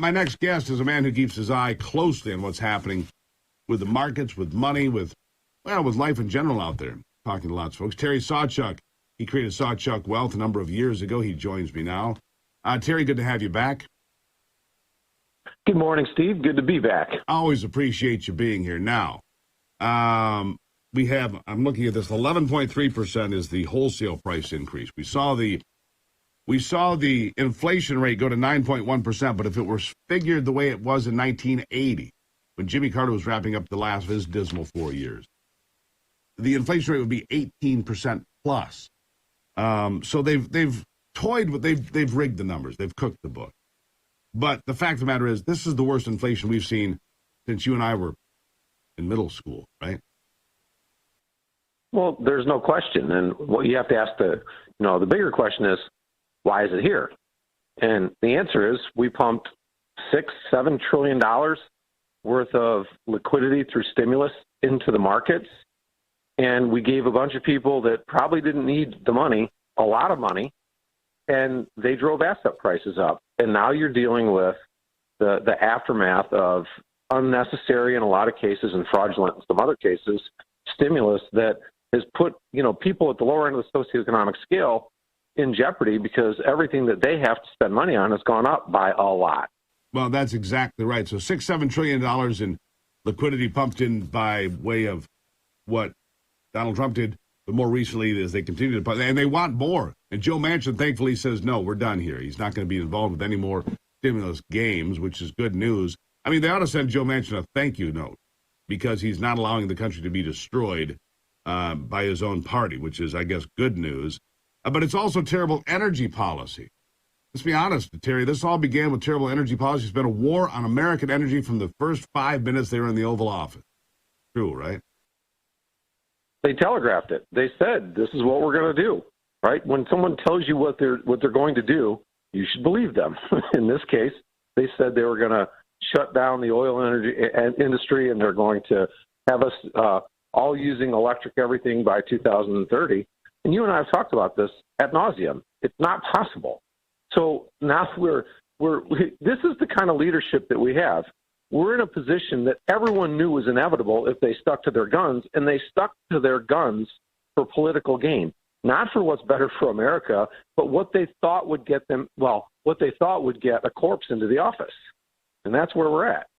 My next guest is a man who keeps his eye closely on what's happening with the markets, with money, with life in general out there. Talking to lots of folks. Terry Sawchuk. He created Sawchuk Wealth a number of years ago. He joins me now. Terry, good to have you back. Good morning, Steve. Good to be back. Always appreciate you being here. Now, I'm looking at this, 11.3% is the wholesale price increase. We saw the inflation rate go to 9.1%, but if it were figured the way it was in 1980, when Jimmy Carter was wrapping up the last of his dismal 4 years, the inflation rate would be 18% plus. So they've toyed with, they've rigged the numbers, they've cooked the book. But the fact of the matter is, this is the worst inflation we've seen since you and I were in middle school, right? Well, there's no question. And what you have to ask the bigger question is, why is it here? And the answer is, we pumped $6-7 trillion worth of liquidity through stimulus into the markets. And we gave a bunch of people that probably didn't need the money, a lot of money, and they drove asset prices up. And now you're dealing with the aftermath of unnecessary, in a lot of cases, and fraudulent in some other cases, stimulus that has put people at the lower end of the socioeconomic scale in jeopardy because everything that they have to spend money on has gone up by a lot. Well, that's exactly right. So $6-7 trillion in liquidity pumped in by way of what Donald Trump did, but more recently as they continue to pump, and they want more. And Joe Manchin thankfully says, no, we're done here. He's not going to be involved with any more stimulus games, which is good news. I mean, they ought to send Joe Manchin a thank you note because he's not allowing the country to be destroyed by his own party, which is, I guess, good news. But it's also terrible energy policy. Let's be honest, Terry, this all began with terrible energy policy. It's been a war on American energy from the first 5 minutes they were in the Oval Office. True, right? They telegraphed it. They said, this is what we're going to do, right? When someone tells you what they're going to do, you should believe them. In this case, they said they were going to shut down the oil energy industry, and they're going to have us all using electric everything by 2030. And you and I have talked about this ad nauseum. It's not possible. So now this is the kind of leadership that we have. We're in a position that everyone knew was inevitable if they stuck to their guns, and they stuck to their guns for political gain, not for what's better for America, but what they thought would get them, what they thought would get a corpse into the office. And that's where we're at.